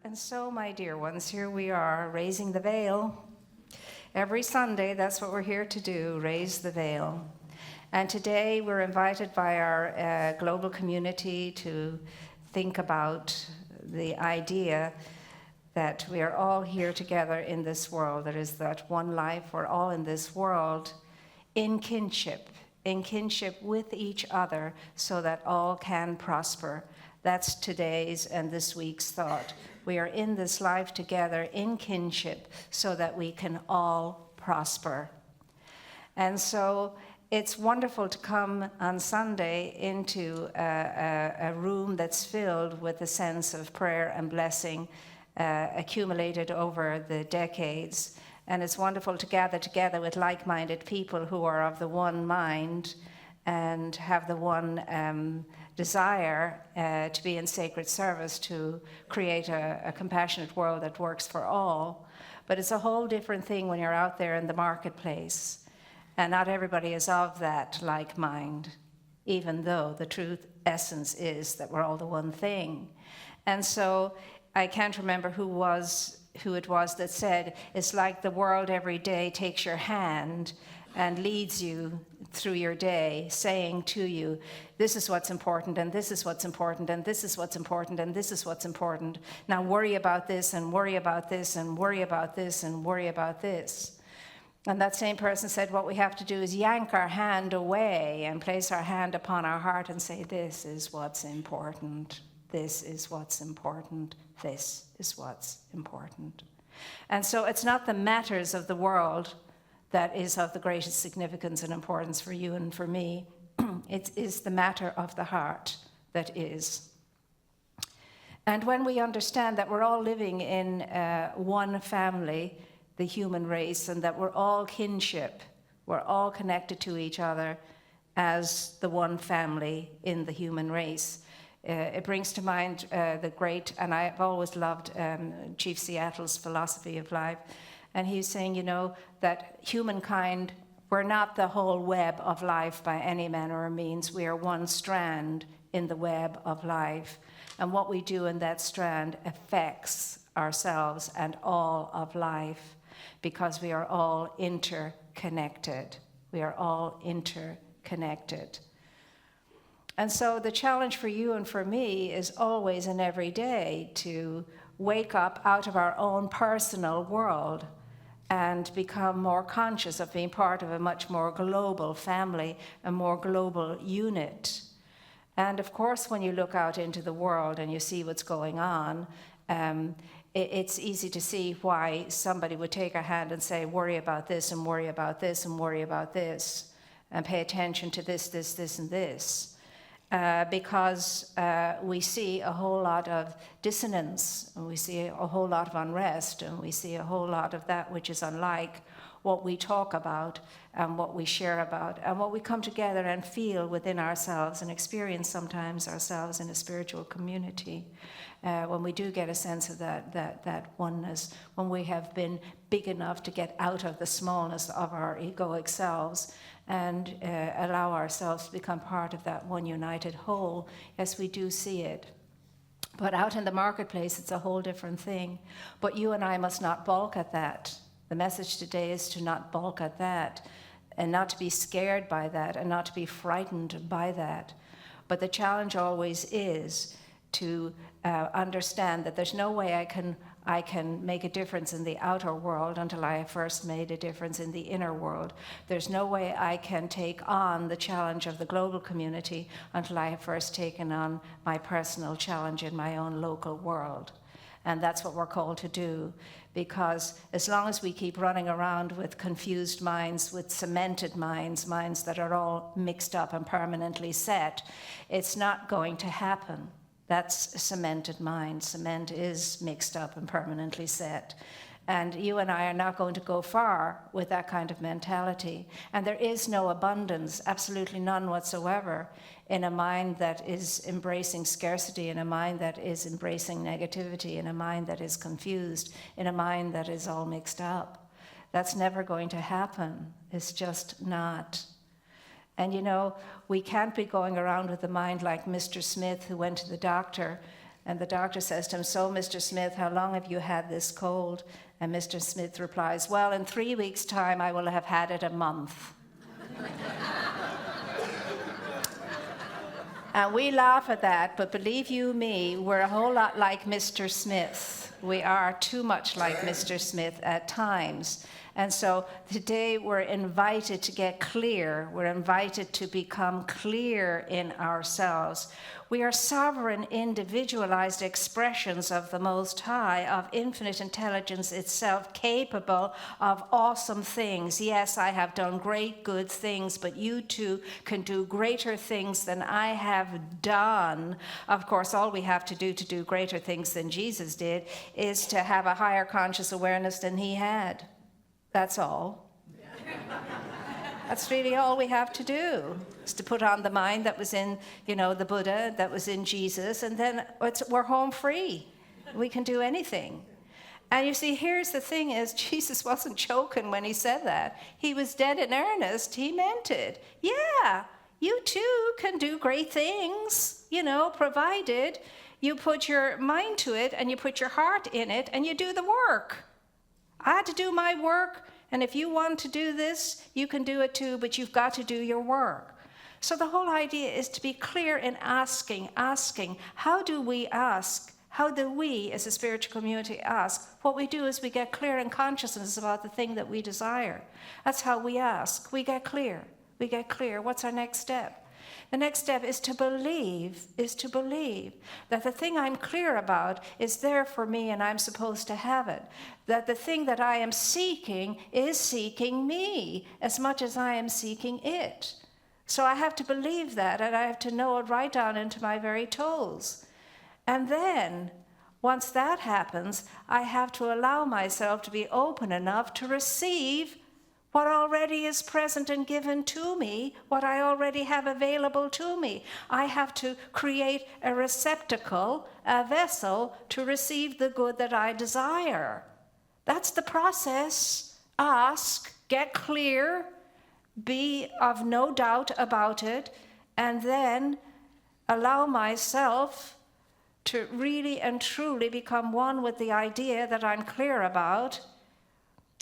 And so, my dear ones, here we are, raising the veil. Every Sunday, that's what we're here to do, raise the veil. And today, we're invited by our global community to think about the idea that we are all here together in this world. There is that one life, we're all in this world in kinship with each other so that all can prosper. That's today's and this week's thought. We are in this life together in kinship so that we can all prosper. And so it's wonderful to come on Sunday into a room that's filled with a sense of prayer and blessing accumulated over the decades. And it's wonderful to gather together with like-minded people who are of the one mind and have the one desire to be in sacred service to create a compassionate world that works for all. But it's a whole different thing when you're out there in the marketplace. And not everybody is of that like mind, even though the truth essence is that we're all the one thing. And so I can't remember who it was that said, it's like the world every day takes your hand and leads you through your day, saying to you, this is what's important, and this is what's important, and this is what's important, and this is what's important. Now worry about this, and worry about this, and worry about this, and worry about this. And that same person said, what we have to do is yank our hand away and place our hand upon our heart and say, this is what's important. This is what's important. This is what's important. And so it's not the matters of the world that is of the greatest significance and importance for you and for me. It is the matter of the heart that is. And when we understand that we're all living in one family, the human race, and that we're all kinship, we're all connected to each other as the one family in the human race. It brings to mind the great, and I've always loved Chief Seattle's philosophy of life. And he's saying, that humankind, we're not the whole web of life by any manner or means. We are one strand in the web of life. And what we do in that strand affects ourselves and all of life because we are all interconnected. We are all interconnected. And so the challenge for you and for me is always and every day to wake up out of our own personal world and become more conscious of being part of a much more global family, a more global unit. And of course, when you look out into the world and you see what's going on, it's easy to see why somebody would take a hand and say, worry about this and worry about this and worry about this, and pay attention to this, this, this, and this. Because we see a whole lot of dissonance, and we see a whole lot of unrest, and we see a whole lot of that which is unlike what we talk about and what we share about and what we come together and feel within ourselves and experience sometimes ourselves in a spiritual community. When we do get a sense of that oneness, when we have been big enough to get out of the smallness of our egoic selves and allow ourselves to become part of that one united whole, yes, we do see it. But out in the marketplace, it's a whole different thing. But you and I must not balk at that. The message today is to not balk at that and not to be scared by that and not to be frightened by that. But the challenge always is to understand that there's no way I can make a difference in the outer world until I have first made a difference in the inner world. There's no way I can take on the challenge of the global community until I have first taken on my personal challenge in my own local world. And that's what we're called to do, because as long as we keep running around with confused minds, with cemented minds, minds that are all mixed up and permanently set, it's not going to happen. That's a cemented mind. Cement is mixed up and permanently set. And you and I are not going to go far with that kind of mentality. And there is no abundance, absolutely none whatsoever, in a mind that is embracing scarcity, in a mind that is embracing negativity, in a mind that is confused, in a mind that is all mixed up. That's never going to happen. It's just not. And we can't be going around with a mind like Mr. Smith, who went to the doctor And the doctor says to him, "So, Mr. Smith, how long have you had this cold?" And Mr. Smith replies, "Well, in 3 weeks' time, I will have had it a month." And we laugh at that, but believe you me, we're a whole lot like Mr. Smith. We are too much like Mr. Smith at times. And so today we're invited to get clear. We're invited to become clear in ourselves. We are sovereign, individualized expressions of the Most High, of infinite intelligence itself, capable of awesome things. Yes, I have done great, good things, but you too can do greater things than I have done. Of course, all we have to do greater things than Jesus did is to have a higher conscious awareness than he had. That's all. That's really all we have to do, is to put on the mind that was in, the Buddha, that was in Jesus, and then we're home free. We can do anything. And you see, here's the thing is, Jesus wasn't joking when he said that. He was dead in earnest. He meant it. Yeah, you too can do great things, provided you put your mind to it and you put your heart in it and you do the work. I had to do my work. And if you want to do this, you can do it too, but you've got to do your work. So the whole idea is to be clear in asking. How do we ask? How do we, as a spiritual community, ask? What we do is we get clear in consciousness about the thing that we desire. That's how we ask. We get clear. What's our next step? The next step is to believe that the thing I'm clear about is there for me and I'm supposed to have it. That the thing that I am seeking is seeking me as much as I am seeking it. So I have to believe that, and I have to know it right down into my very toes. And then, once that happens, I have to allow myself to be open enough to receive what already is present and given to me, what I already have available to me. I have to create a receptacle, a vessel, to receive the good that I desire. That's the process. Ask, get clear, be of no doubt about it, and then allow myself to really and truly become one with the idea that I'm clear about,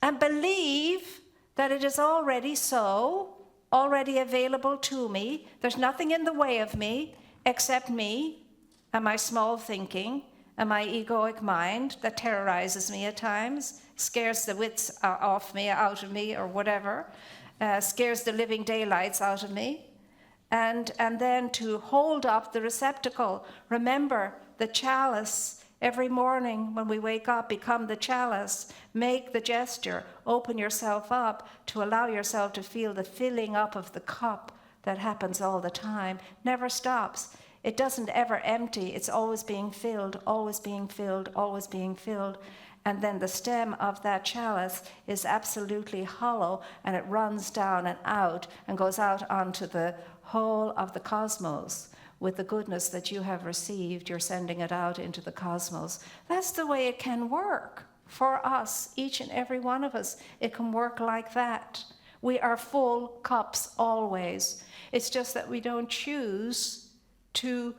and believe that it is already so, already available to me. There's nothing in the way of me except me and my small thinking and my egoic mind that terrorizes me at times, scares the wits out of me, or whatever, scares the living daylights out of me. And then to hold up the receptacle. Remember, the chalice. Every morning when we wake up, become the chalice. Make the gesture. Open yourself up to allow yourself to feel the filling up of the cup that happens all the time. Never stops. It doesn't ever empty. It's always being filled, always being filled, always being filled. And then the stem of that chalice is absolutely hollow, and it runs down and out and goes out onto the whole of the cosmos. With the goodness that you have received, you're sending it out into the cosmos. That's the way it can work for us, each and every one of us. It can work like that. We are full cups always. It's just that we don't choose to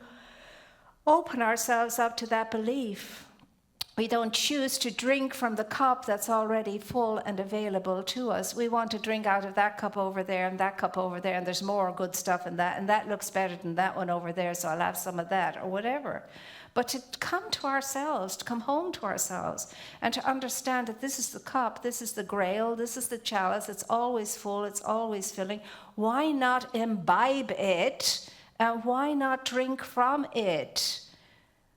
open ourselves up to that belief. We don't choose to drink from the cup that's already full and available to us. We want to drink out of that cup over there and that cup over there, and there's more good stuff in that, and that looks better than that one over there, so I'll have some of that, or whatever. But to come to ourselves, to come home to ourselves, and to understand that this is the cup, this is the grail, this is the chalice, it's always full, it's always filling. Why not imbibe it, and why not drink from it?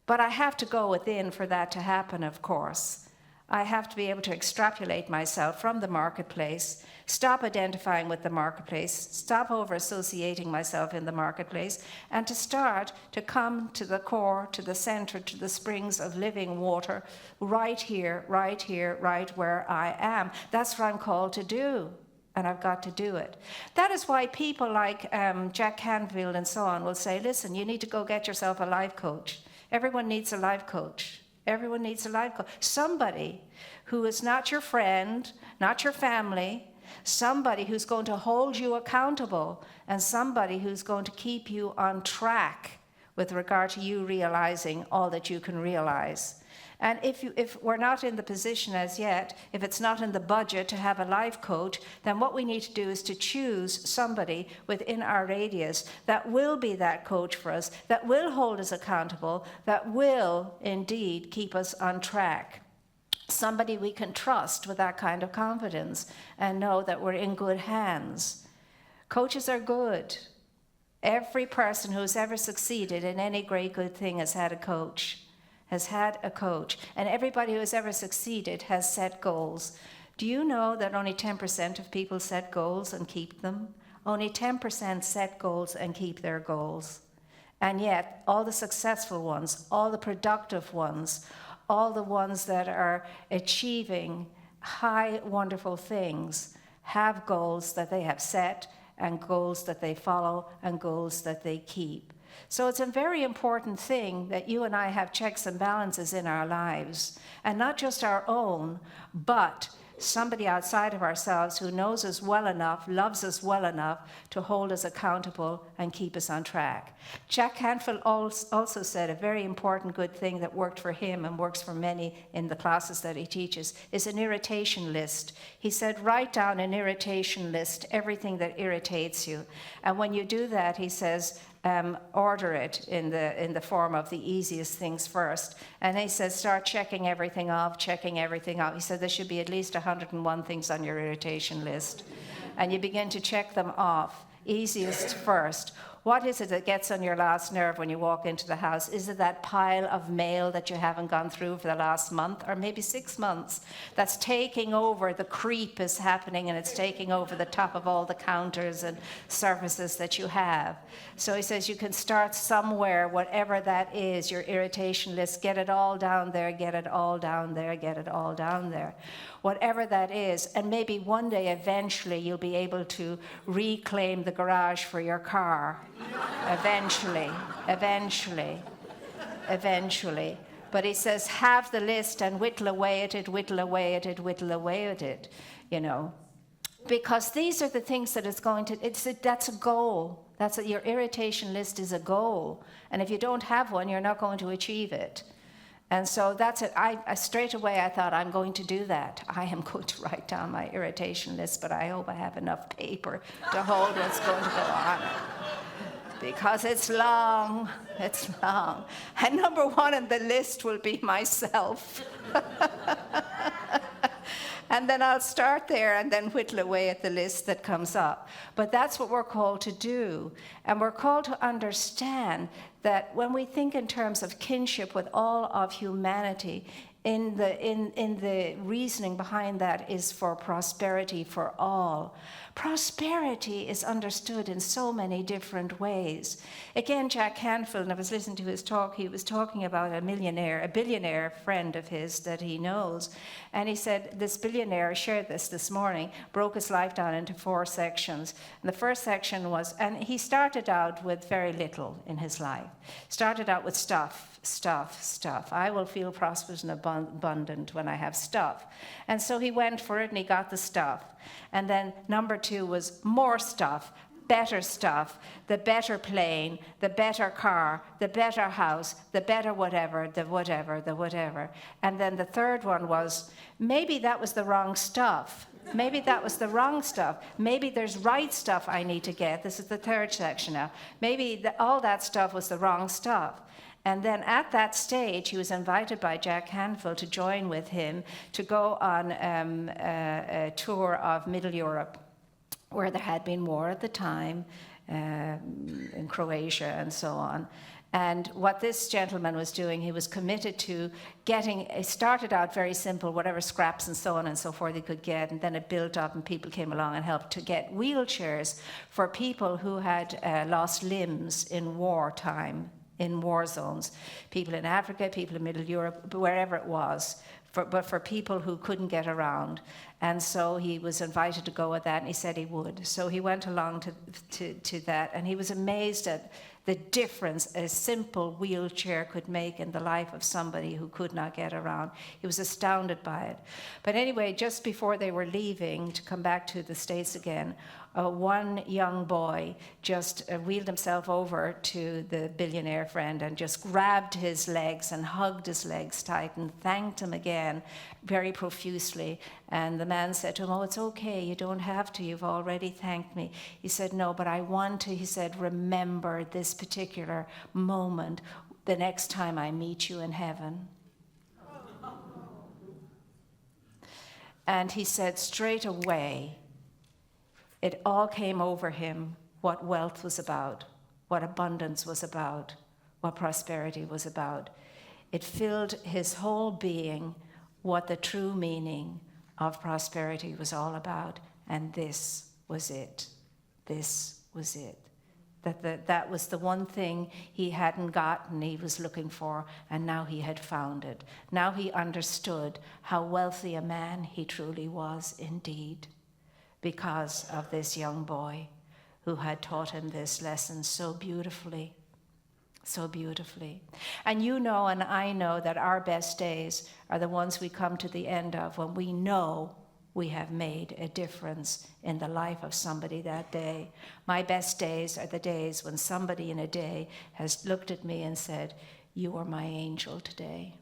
But I have to go within for that to happen, of course. I have to be able to extrapolate myself from the marketplace, stop identifying with the marketplace, stop over-associating myself in the marketplace, and to start to come to the core, to the center, to the springs of living water, right here, right where I am. That's what I'm called to do. And I've got to do it. That is why people like Jack Canfield and so on will say, listen, you need to go get yourself a life coach. Everyone needs a life coach. Everyone needs a life coach. Somebody who is not your friend, not your family, somebody who's going to hold you accountable, and somebody who's going to keep you on track with regard to you realizing all that you can realize. And if we're not in the position as yet, if it's not in the budget to have a life coach, then what we need to do is to choose somebody within our radius that will be that coach for us, that will hold us accountable, that will indeed keep us on track. Somebody we can trust with that kind of confidence and know that we're in good hands. Coaches are good. Every person who's ever succeeded in any great good thing has had a coach. And everybody who has ever succeeded has set goals. Do you know that only 10% of people set goals and keep them? Only 10% set goals and keep their goals. And yet, all the successful ones, all the productive ones, all the ones that are achieving high, wonderful things have goals that they have set, and goals that they follow, and goals that they keep. So it's a very important thing that you and I have checks and balances in our lives, and not just our own, but somebody outside of ourselves who knows us well enough, loves us well enough to hold us accountable and keep us on track. Jack Canfield also said a very important good thing that worked for him and works for many in the classes that he teaches is an irritation list. He said, write down an irritation list, everything that irritates you. And when you do that, he says, order it in the form of the easiest things first. And he says, start checking everything off. He said there should be at least 101 things on your irritation list. And you begin to check them off, easiest first. What is it that gets on your last nerve when you walk into the house? Is it that pile of mail that you haven't gone through for the last month or maybe 6 months that's taking over? The creep is happening and it's taking over the top of all the counters and surfaces that you have. So he says you can start somewhere, whatever that is, your irritation list, get it all down there, get it all down there, get it all down there. Whatever that is, and maybe one day eventually you'll be able to reclaim the garage for your car. Eventually. But he says, have the list and whittle away at it, you know. Because these are the things that it's going to, that's a goal. Your irritation list is a goal. And if you don't have one, you're not going to achieve it. And so that's it. I straight away I thought, I'm going to do that. I am going to write down my irritation list, but I hope I have enough paper to hold what's going to go on it. Because it's long. And number one on the list will be myself. And then I'll start there and then whittle away at the list that comes up. But that's what we're called to do. And we're called to understand that when we think in terms of kinship with all of humanity, in the reasoning behind that is for prosperity for all. Prosperity is understood in so many different ways. Again, Jack Canfield, and I was listening to his talk, he was talking about a billionaire friend of his that he knows. And he said this billionaire, shared this morning, broke his life down into 4 sections. And the first section was, and he started out with very little in his life. Started out with stuff. I will feel prosperous and abundant when I have stuff. And so he went for it and he got the stuff. And then number 2 was more stuff, better stuff, the better plane, the better car, the better house, the better whatever, the whatever. And then the third one was, maybe that was the wrong stuff. Maybe there's right stuff I need to get. This is the third section now. Maybe all that stuff was the wrong stuff. And then at that stage, he was invited by Jack Canfield to join with him to go on a tour of Middle Europe, where there had been war at the time, in Croatia and so on. And what this gentleman was doing, he was committed to getting, it started out very simple, whatever scraps and so on and so forth he could get, and then it built up and people came along and helped to get wheelchairs for people who had lost limbs in wartime, in war zones. People in Africa, people in Middle Europe, wherever it was, but for people who couldn't get around. And so he was invited to go with that, and he said he would. So he went along to that, and he was amazed at the difference a simple wheelchair could make in the life of somebody who could not get around. He was astounded by it. But anyway, just before they were leaving to come back to the States again, one young boy just wheeled himself over to the billionaire friend and just grabbed his legs and hugged his legs tight and thanked him again very profusely. And the man said to him, "Oh, it's okay, you don't have to, you've already thanked me." He said, "No, but I want to," he said, "remember this particular moment the next time I meet you in heaven." And he said straight away, it all came over him what wealth was about, what abundance was about, what prosperity was about. It filled his whole being what the true meaning of prosperity was all about. And this was it. This was it. That was the one thing he hadn't gotten, he was looking for, and now he had found it. Now he understood how wealthy a man he truly was indeed, because of this young boy who had taught him this lesson so beautifully, so beautifully. And you know and I know that our best days are the ones we come to the end of when we know we have made a difference in the life of somebody that day. My best days are the days when somebody in a day has looked at me and said, "You are my angel today."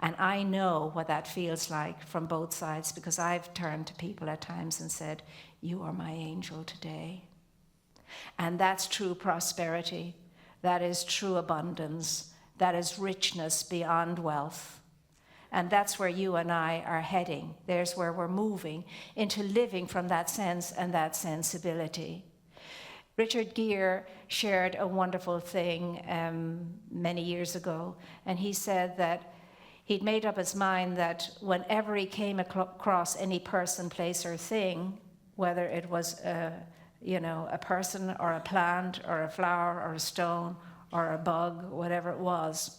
And I know what that feels like from both sides, because I've turned to people at times and said, "You are my angel today." And that's true prosperity. That is true abundance. That is richness beyond wealth. And that's where you and I are heading. There's where we're moving into living from that sense and that sensibility. Richard Gere shared a wonderful thing many years ago, and he said that he'd made up his mind that whenever he came across any person, place, or thing, whether it was a person or a plant or a flower or a stone or a bug, whatever it was,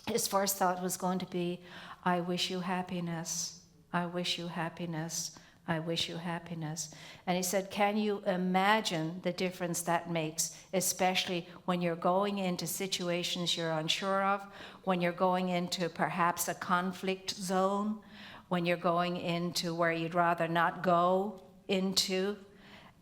his first thought was going to be, "I wish you happiness. I wish you happiness. I wish you happiness." And he said, can you imagine the difference that makes, especially when you're going into situations you're unsure of, when you're going into perhaps a conflict zone, when you're going into where you'd rather not go into,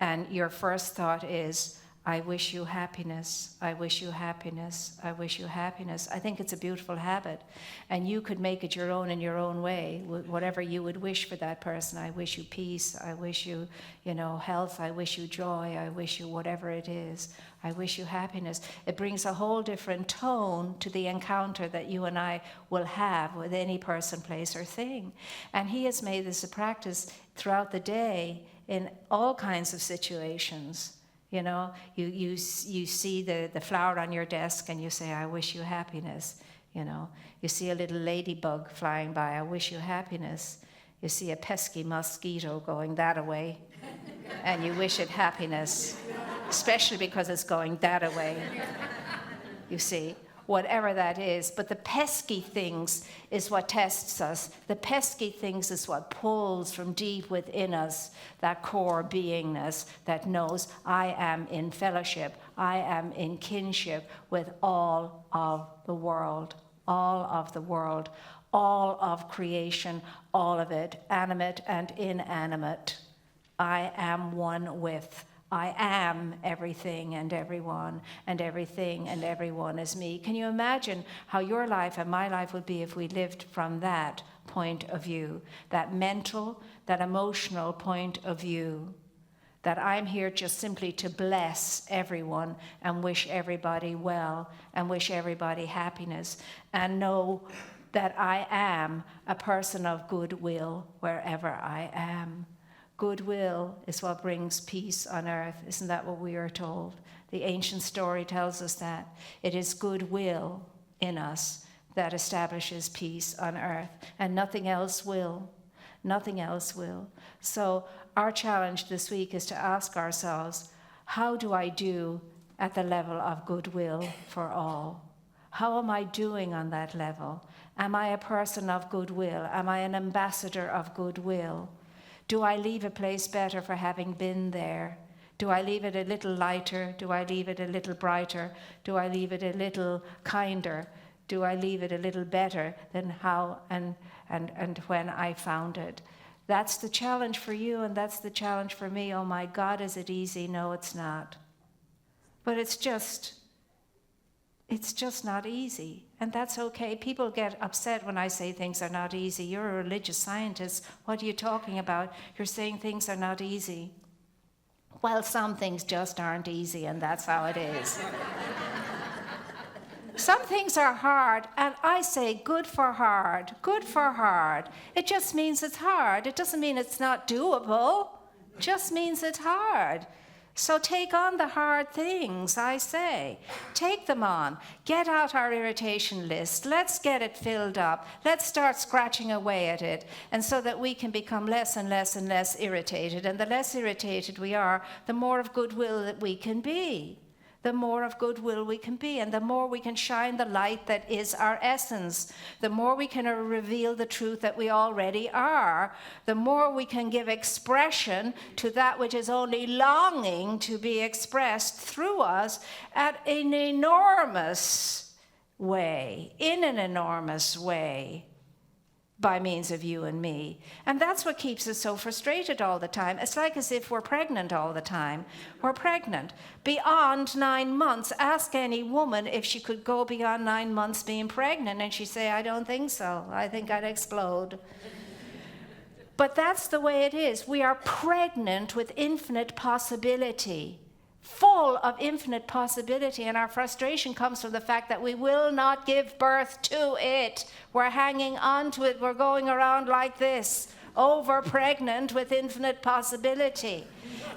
and your first thought is, "I wish you happiness, I wish you happiness, I wish you happiness." I think it's a beautiful habit, and you could make it your own in your own way, whatever you would wish for that person. I wish you peace, I wish you, health, I wish you joy, I wish you whatever it is, I wish you happiness. It brings a whole different tone to the encounter that you and I will have with any person, place, or thing. And he has made this a practice throughout the day in all kinds of situations. You see the flower on your desk and you say, "I wish you happiness." You see a little ladybug flying by, "I wish you happiness." You see a pesky mosquito going that way and you wish it happiness, especially because it's going that way. You see, whatever that is. But the pesky things is what tests us. The pesky things is what pulls from deep within us that core beingness that knows I am in fellowship, I am in kinship with all of the world, all of the world, all of creation, all of it, animate and inanimate. I am one with. I am everything and everyone, and everything and everyone is me. Can you imagine how your life and my life would be if we lived from that point of view, that mental, that emotional point of view, that I'm here just simply to bless everyone and wish everybody well and wish everybody happiness, and know that I am a person of goodwill wherever I am. Goodwill is what brings peace on earth. Isn't that what we are told? The ancient story tells us that. It is goodwill in us that establishes peace on earth, and nothing else will. Nothing else will. So our challenge this week is to ask ourselves, how do I do at the level of goodwill for all? How am I doing on that level? Am I a person of goodwill? Am I an ambassador of goodwill? Do I leave a place better for having been there? Do I leave it a little lighter? Do I leave it a little brighter? Do I leave it a little kinder? Do I leave it a little better than how and when I found it? That's the challenge for you, and that's the challenge for me. Oh my God, is it easy? No, it's not. But it's just not easy. And that's okay. People get upset when I say things are not easy. You're a religious scientist. What are you talking about? You're saying things are not easy. Well, some things just aren't easy, and that's how it is. Some things are hard, and I say good for hard, good for hard. It just means it's hard. It doesn't mean it's not doable. It just means it's hard. So take on the hard things, I say. Take them on. Get out our irritation list. Let's get it filled up. Let's start scratching away at it, and so that we can become less and less and less irritated. And the less irritated we are, the more of goodwill that we can be. The more of goodwill we can be, and the more we can shine the light that is our essence, the more we can reveal the truth that we already are, the more we can give expression to that which is only longing to be expressed through us in an enormous way, by means of you and me. And that's what keeps us so frustrated all the time. It's like as if we're pregnant all the time. We're pregnant. Beyond 9 months, ask any woman if she could go beyond 9 months being pregnant, and she'd say, I don't think so. I think I'd explode. But that's the way it is. We are pregnant with infinite possibility. Full of infinite possibility, and our frustration comes from the fact that we will not give birth to it. We're hanging on to it. We're going around like this, over pregnant with infinite possibility.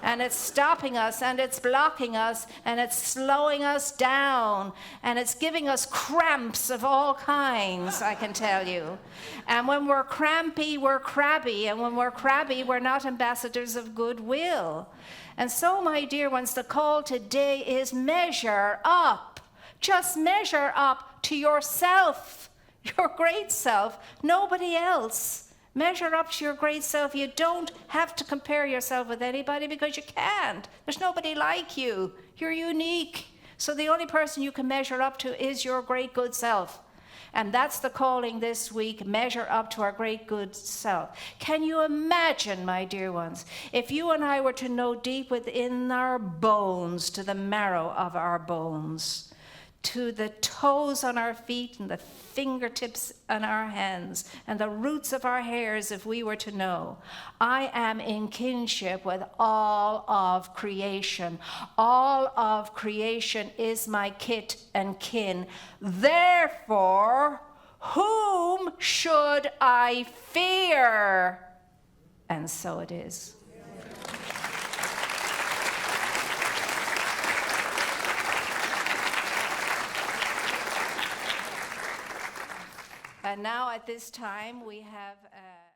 And it's stopping us, and it's blocking us, and it's slowing us down, and it's giving us cramps of all kinds, I can tell you. And when we're crampy, we're crabby, and when we're crabby, we're not ambassadors of goodwill. And so, my dear ones, the call today is measure up. Just measure up to yourself, your great self, nobody else. Measure up to your great self. You don't have to compare yourself with anybody because you can't. There's nobody like you. You're unique. So the only person you can measure up to is your great good self. And that's the calling this week, measure up to our great good self. Can you imagine, my dear ones, if you and I were to know deep within our bones, to the marrow of our bones, to the toes on our feet and the fingertips on our hands and the roots of our hairs, if we were to know, I am in kinship with all of creation. All of creation is my kith and kin. Therefore, whom should I fear? And so it is. And now at this time we have